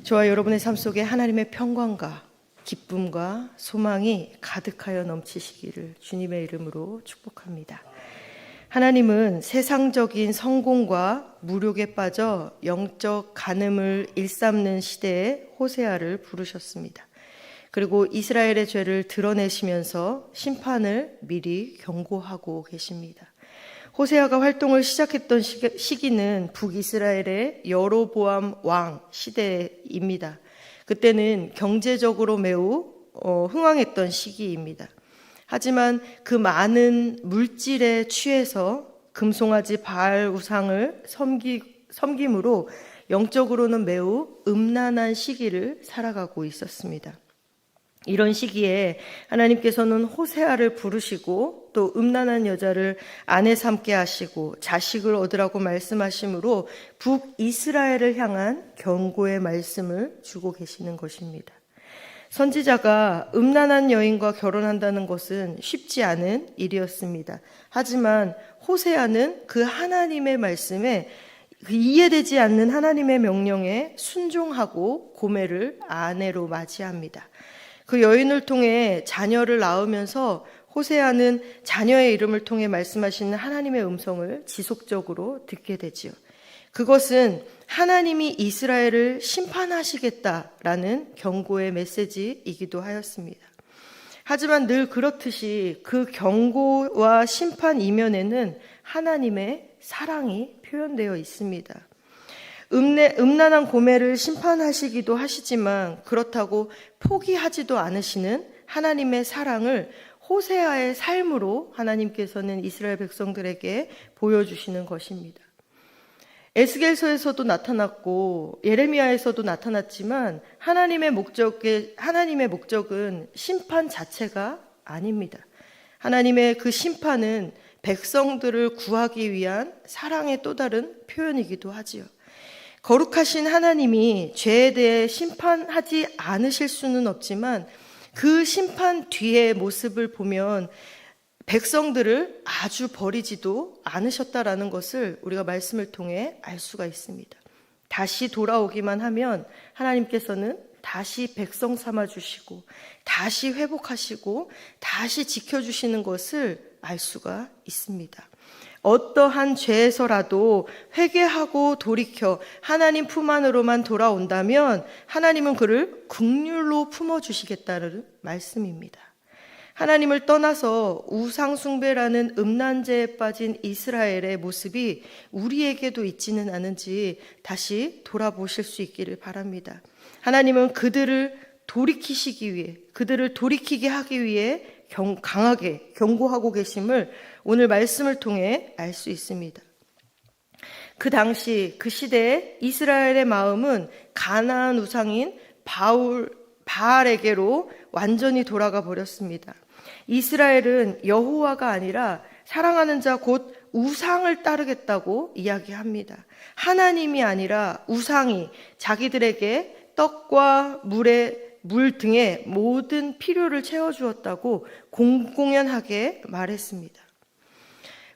저와 여러분의 삶 속에 하나님의 평강과 기쁨과 소망이 가득하여 넘치시기를 주님의 이름으로 축복합니다. 하나님은 세상적인 성공과 무력에 빠져 영적 간음을 일삼는 시대에 호세아를 부르셨습니다. 그리고 이스라엘의 죄를 드러내시면서 심판을 미리 경고하고 계십니다. 호세아가 활동을 시작했던 시기는 북이스라엘의 여로보암 왕 시대입니다. 그때는 경제적으로 매우 흥왕했던 시기입니다. 하지만 그 많은 물질에 취해서 금송아지 바알 우상을 섬김으로 영적으로는 매우 음란한 시기를 살아가고 있었습니다. 이런 시기에 하나님께서는 호세아를 부르시고 또 음란한 여자를 아내 삼게 하시고 자식을 얻으라고 말씀하심으로 북이스라엘을 향한 경고의 말씀을 주고 계시는 것입니다. 선지자가 음란한 여인과 결혼한다는 것은 쉽지 않은 일이었습니다. 하지만 호세아는 그 하나님의 말씀에 이해되지 않는 하나님의 명령에 순종하고 고멜을 아내로 맞이합니다. 그 여인을 통해 자녀를 낳으면서 호세아는 자녀의 이름을 통해 말씀하시는 하나님의 음성을 지속적으로 듣게 되지요. 그것은 하나님이 이스라엘을 심판하시겠다라는 경고의 메시지이기도 하였습니다. 하지만 늘 그렇듯이 그 경고와 심판 이면에는 하나님의 사랑이 표현되어 있습니다. 음란한 고멜을 심판하시기도 하시지만 그렇다고 포기하지도 않으시는 하나님의 사랑을 호세아의 삶으로 하나님께서는 이스라엘 백성들에게 보여주시는 것입니다. 에스겔서에서도 나타났고 예레미야에서도 나타났지만 하나님의 목적은 심판 자체가 아닙니다. 하나님의 그 심판은 백성들을 구하기 위한 사랑의 또 다른 표현이기도 하지요. 거룩하신 하나님이 죄에 대해 심판하지 않으실 수는 없지만 그 심판 뒤의 모습을 보면 백성들을 아주 버리지도 않으셨다라는 것을 우리가 말씀을 통해 알 수가 있습니다. 다시 돌아오기만 하면 하나님께서는 다시 백성 삼아주시고 다시 회복하시고 다시 지켜주시는 것을 알 수가 있습니다. 어떠한 죄에서라도 회개하고 돌이켜 하나님 품 안으로만 돌아온다면 하나님은 그를 긍휼로 품어주시겠다는 말씀입니다. 하나님을 떠나서 우상숭배라는 음란죄에 빠진 이스라엘의 모습이 우리에게도 있지는 않은지 다시 돌아보실 수 있기를 바랍니다. 하나님은 그들을 돌이키게 하기 위해 강하게 경고하고 계심을 오늘 말씀을 통해 알 수 있습니다. 그 당시 그 시대에 이스라엘의 마음은 가나안 우상인 바알에게로 완전히 돌아가 버렸습니다. 이스라엘은 여호와가 아니라 사랑하는 자 곧 우상을 따르겠다고 이야기합니다. 하나님이 아니라 우상이 자기들에게 떡과 물 등의 모든 필요를 채워주었다고 공공연하게 말했습니다.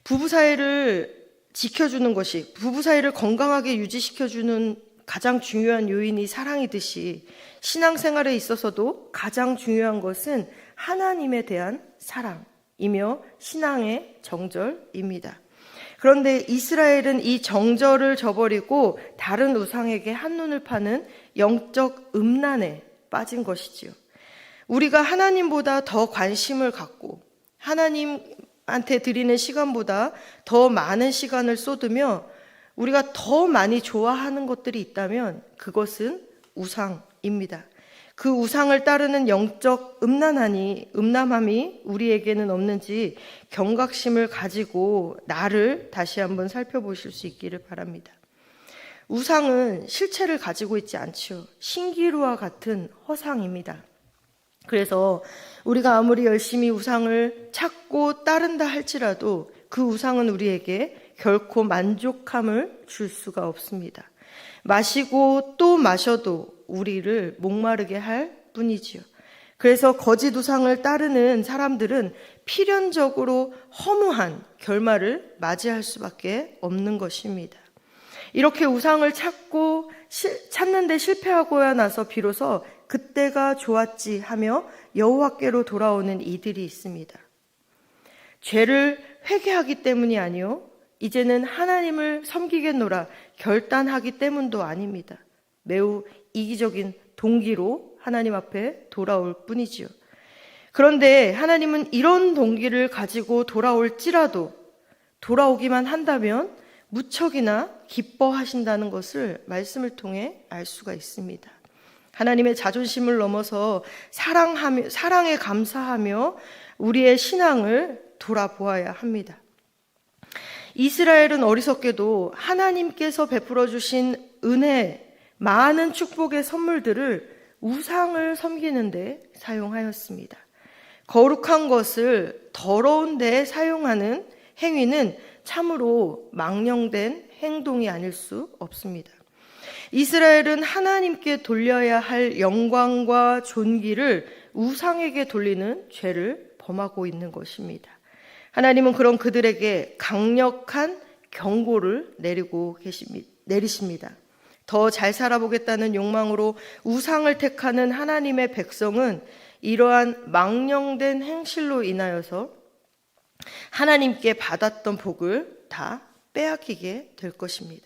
부부 사이를 지켜주는 것이, 부부 사이를 건강하게 유지시켜주는 가장 중요한 요인이 사랑이듯이 신앙생활에 있어서도 가장 중요한 것은 하나님에 대한 사랑이며 신앙의 정절입니다. 그런데 이스라엘은 이 정절을 저버리고 다른 우상에게 한눈을 파는 영적 음란에 빠진 것이지요. 우리가 하나님보다 더 관심을 갖고 하나님한테 드리는 시간보다 더 많은 시간을 쏟으며 우리가 더 많이 좋아하는 것들이 있다면 그것은 우상입니다. 그 우상을 따르는 영적 음란함이 우리에게는 없는지 경각심을 가지고 나를 다시 한번 살펴보실 수 있기를 바랍니다. 우상은 실체를 가지고 있지 않죠. 신기루와 같은 허상입니다. 그래서 우리가 아무리 열심히 우상을 찾고 따른다 할지라도 그 우상은 우리에게 결코 만족함을 줄 수가 없습니다. 마시고 또 마셔도 우리를 목마르게 할 뿐이지요. 그래서 거짓 우상을 따르는 사람들은 필연적으로 허무한 결말을 맞이할 수밖에 없는 것입니다. 이렇게 우상을 찾고 찾는데 실패하고야 나서 비로소 그때가 좋았지 하며 여호와께로 돌아오는 이들이 있습니다. 죄를 회개하기 때문이 아니요 이제는 하나님을 섬기겠노라 결단하기 때문도 아닙니다. 매우 이기적인 동기로 하나님 앞에 돌아올 뿐이지요. 그런데 하나님은 이런 동기를 가지고 돌아올지라도 돌아오기만 한다면 무척이나 기뻐하신다는 것을 말씀을 통해 알 수가 있습니다. 하나님의 자존심을 넘어서 사랑에 감사하며 우리의 신앙을 돌아보아야 합니다. 이스라엘은 어리석게도 하나님께서 베풀어 주신 은혜, 많은 축복의 선물들을 우상을 섬기는데 사용하였습니다. 거룩한 것을 더러운 데에 사용하는 행위는 참으로 망령된 행동이 아닐 수 없습니다. 이스라엘은 하나님께 돌려야 할 영광과 존귀를 우상에게 돌리는 죄를 범하고 있는 것입니다. 하나님은 그런 그들에게 강력한 경고를 내리십니다. 더 잘 살아보겠다는 욕망으로 우상을 택하는 하나님의 백성은 이러한 망령된 행실로 인하여서 하나님께 받았던 복을 다 빼앗기게 될 것입니다.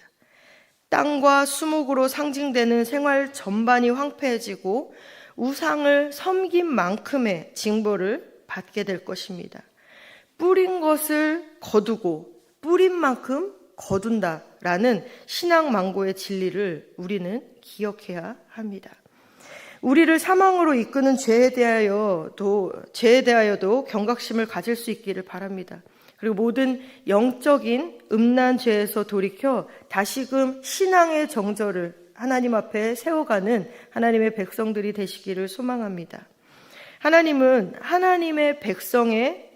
땅과 수목으로 상징되는 생활 전반이 황폐해지고 우상을 섬긴 만큼의 징벌을 받게 될 것입니다. 뿌린 것을 거두고 뿌린 만큼 거둔다라는 신앙 망고의 진리를 우리는 기억해야 합니다. 우리를 사망으로 이끄는 죄에 대하여도 경각심을 가질 수 있기를 바랍니다. 그리고 모든 영적인 음란 죄에서 돌이켜 다시금 신앙의 정절을 하나님 앞에 세워가는 하나님의 백성들이 되시기를 소망합니다. 하나님은 하나님의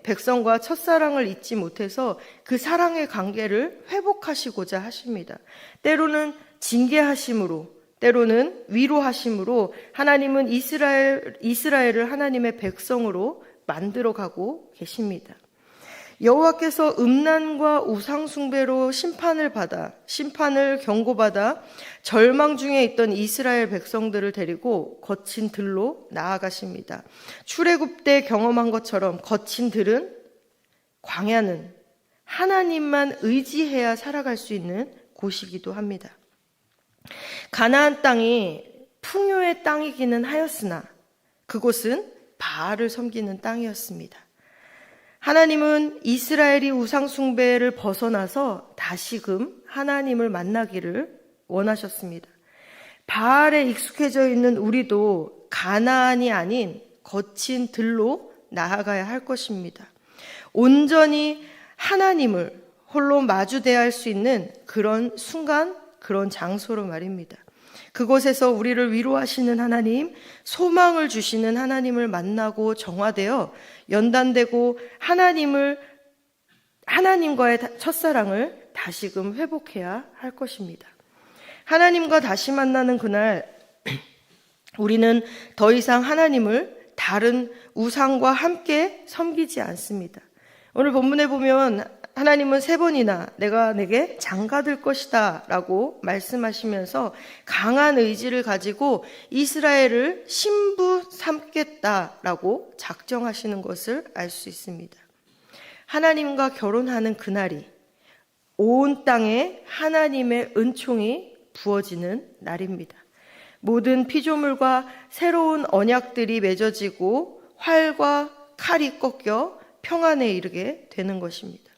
백성과 첫사랑을 잊지 못해서 그 사랑의 관계를 회복하시고자 하십니다. 때로는 징계하심으로, 때로는 위로하심으로 하나님은 이스라엘을 하나님의 백성으로 만들어가고 계십니다. 여호와께서 음란과 우상 숭배로 심판을 경고받아 절망 중에 있던 이스라엘 백성들을 데리고 거친 들로 나아가십니다. 출애굽 때 경험한 것처럼 거친 들은, 광야는 하나님만 의지해야 살아갈 수 있는 곳이기도 합니다. 가나안 땅이 풍요의 땅이기는 하였으나 그곳은 바알을 섬기는 땅이었습니다. 하나님은 이스라엘이 우상 숭배를 벗어나서 다시금 하나님을 만나기를 원하셨습니다. 바알에 익숙해져 있는 우리도 가나안이 아닌 거친 들로 나아가야 할 것입니다. 온전히 하나님을 홀로 마주 대할 수 있는 그런 순간, 그런 장소로 말입니다. 그곳에서 우리를 위로하시는 하나님, 소망을 주시는 하나님을 만나고 정화되어 연단되고 하나님과의 첫사랑을 다시금 회복해야 할 것입니다. 하나님과 다시 만나는 그날 우리는 더 이상 하나님을 다른 우상과 함께 섬기지 않습니다. 오늘 본문에 보면 하나님은 3번이나 내가 내게 장가들 것이다 라고 말씀하시면서 강한 의지를 가지고 이스라엘을 신부 삼겠다라고 작정하시는 것을 알 수 있습니다. 하나님과 결혼하는 그날이 온 땅에 하나님의 은총이 부어지는 날입니다. 모든 피조물과 새로운 언약들이 맺어지고 활과 칼이 꺾여 평안에 이르게 되는 것입니다.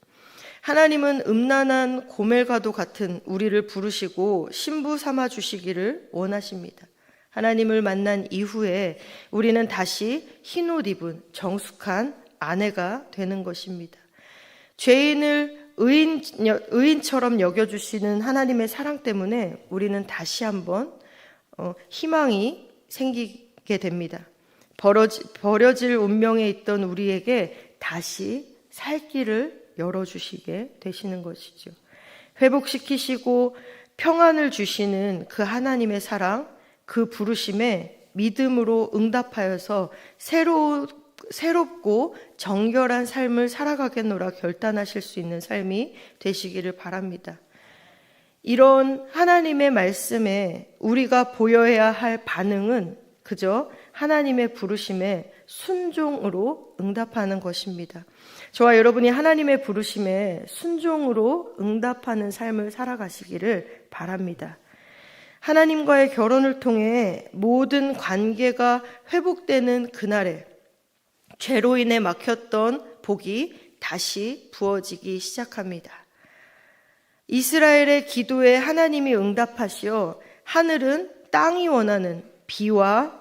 하나님은 음란한 고멜과도 같은 우리를 부르시고 신부 삼아 주시기를 원하십니다. 하나님을 만난 이후에 우리는 다시 흰옷 입은 정숙한 아내가 되는 것입니다. 죄인을 의인처럼 여겨주시는 하나님의 사랑 때문에 우리는 다시 한번 희망이 생기게 됩니다. 버려질 운명에 있던 우리에게 다시 살 길을 열어주시게 되시는 것이죠. 회복시키시고 평안을 주시는 그 하나님의 사랑, 그 부르심에 믿음으로 응답하여서 새롭고 정결한 삶을 살아가겠노라 결단하실 수 있는 삶이 되시기를 바랍니다. 이런 하나님의 말씀에 우리가 보여야 할 반응은 그저 하나님의 부르심에 순종으로 응답하는 것입니다. 저와 여러분이 하나님의 부르심에 순종으로 응답하는 삶을 살아가시기를 바랍니다. 하나님과의 결혼을 통해 모든 관계가 회복되는 그날에 죄로 인해 막혔던 복이 다시 부어지기 시작합니다. 이스라엘의 기도에 하나님이 응답하시어 하늘은 땅이 원하는 비와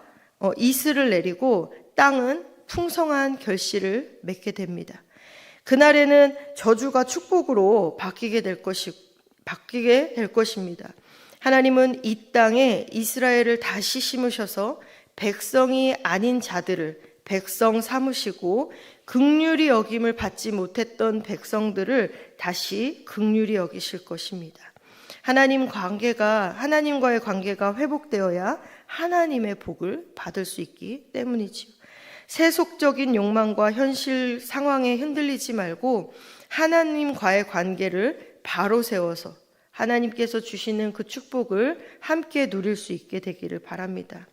이슬을 내리고 땅은 풍성한 결실을 맺게 됩니다. 그날에는 저주가 축복으로 바뀌게 될 것입니다. 하나님은 이 땅에 이스라엘을 다시 심으셔서 백성이 아닌 자들을 백성 삼으시고 긍휼히 여김을 받지 못했던 백성들을 다시 긍휼히 여기실 것입니다. 하나님과의 관계가 회복되어야 하나님의 복을 받을 수 있기 때문이지요. 세속적인 욕망과 현실 상황에 흔들리지 말고 하나님과의 관계를 바로 세워서 하나님께서 주시는 그 축복을 함께 누릴 수 있게 되기를 바랍니다.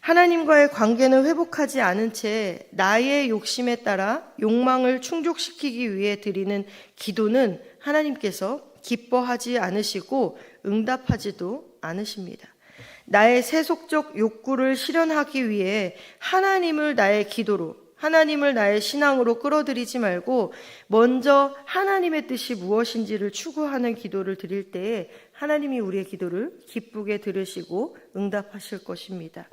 하나님과의 관계는 회복하지 않은 채 나의 욕심에 따라 욕망을 충족시키기 위해 드리는 기도는 하나님께서 기뻐하지 않으시고 응답하지도 않으십니다. 나의 세속적 욕구를 실현하기 위해 하나님을 나의 기도로, 하나님을 나의 신앙으로 끌어들이지 말고 먼저 하나님의 뜻이 무엇인지를 추구하는 기도를 드릴 때에 하나님이 우리의 기도를 기쁘게 들으시고 응답하실 것입니다.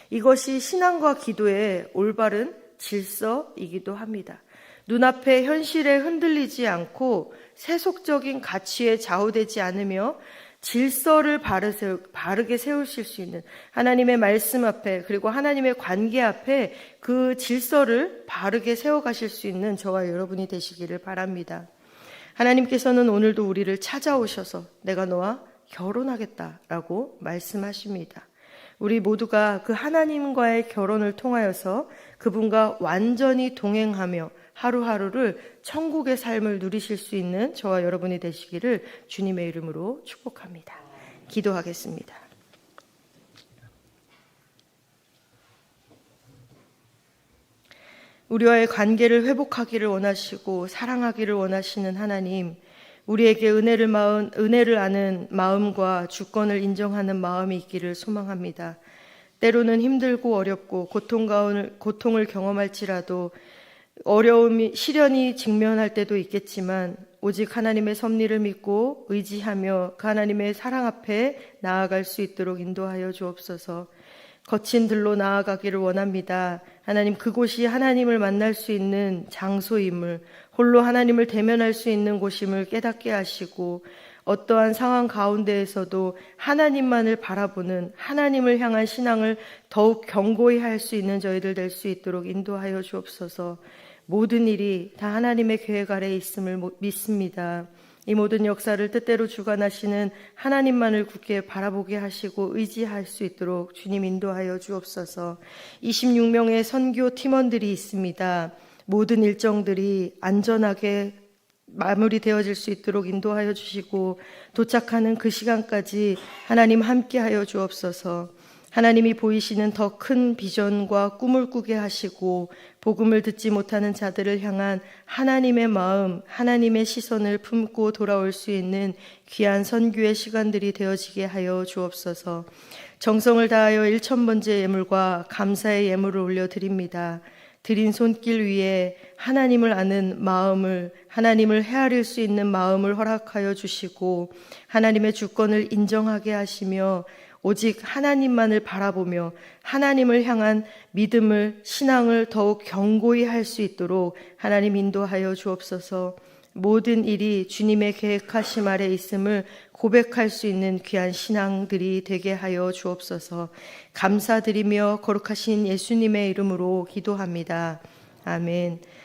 이것이 신앙과 기도의 올바른 질서이기도 합니다. 눈앞의 현실에 흔들리지 않고 세속적인 가치에 좌우되지 않으며 질서를 바르게 세우실 수 있는 하나님의 말씀 앞에 그리고 하나님의 관계 앞에 그 질서를 바르게 세워가실 수 있는 저와 여러분이 되시기를 바랍니다. 하나님께서는 오늘도 우리를 찾아오셔서 내가 너와 결혼하겠다라고 말씀하십니다. 우리 모두가 그 하나님과의 결혼을 통하여서 그분과 완전히 동행하며 하루하루를 천국의 삶을 누리실 수 있는 저와 여러분이 되시기를 주님의 이름으로 축복합니다. 기도하겠습니다. 우리와의 관계를 회복하기를 원하시고 사랑하기를 원하시는 하나님, 우리에게 은혜를 아는 마음과 주권을 인정하는 마음이 있기를 소망합니다. 때로는 힘들고 어렵고 고통을 경험할지라도 시련이 직면할 때도 있겠지만 오직 하나님의 섭리를 믿고 의지하며 그 하나님의 사랑 앞에 나아갈 수 있도록 인도하여 주옵소서. 거친 들로 나아가기를 원합니다. 하나님, 그곳이 하나님을 만날 수 있는 장소임을, 홀로 하나님을 대면할 수 있는 곳임을 깨닫게 하시고 어떠한 상황 가운데에서도 하나님만을 바라보는 하나님을 향한 신앙을 더욱 견고히 할 수 있는 저희들 될 수 있도록 인도하여 주옵소서. 모든 일이 다 하나님의 계획 아래에 있음을 믿습니다. 이 모든 역사를 뜻대로 주관하시는 하나님만을 굳게 바라보게 하시고 의지할 수 있도록 주님 인도하여 주옵소서. 26명의 선교 팀원들이 있습니다. 모든 일정들이 안전하게 마무리되어질 수 있도록 인도하여 주시고 도착하는 그 시간까지 하나님 함께하여 주옵소서. 하나님이 보이시는 더 큰 비전과 꿈을 꾸게 하시고 복음을 듣지 못하는 자들을 향한 하나님의 마음, 하나님의 시선을 품고 돌아올 수 있는 귀한 선교의 시간들이 되어지게 하여 주옵소서. 정성을 다하여 1000번째 예물과 감사의 예물을 올려드립니다. 드린 손길 위에 하나님을 아는 마음을, 하나님을 헤아릴 수 있는 마음을 허락하여 주시고 하나님의 주권을 인정하게 하시며 오직 하나님만을 바라보며 하나님을 향한 믿음을, 신앙을 더욱 견고히 할 수 있도록 하나님 인도하여 주옵소서. 모든 일이 주님의 계획하심 아래 있음을 고백할 수 있는 귀한 신앙들이 되게 하여 주옵소서. 감사드리며 거룩하신 예수님의 이름으로 기도합니다. 아멘.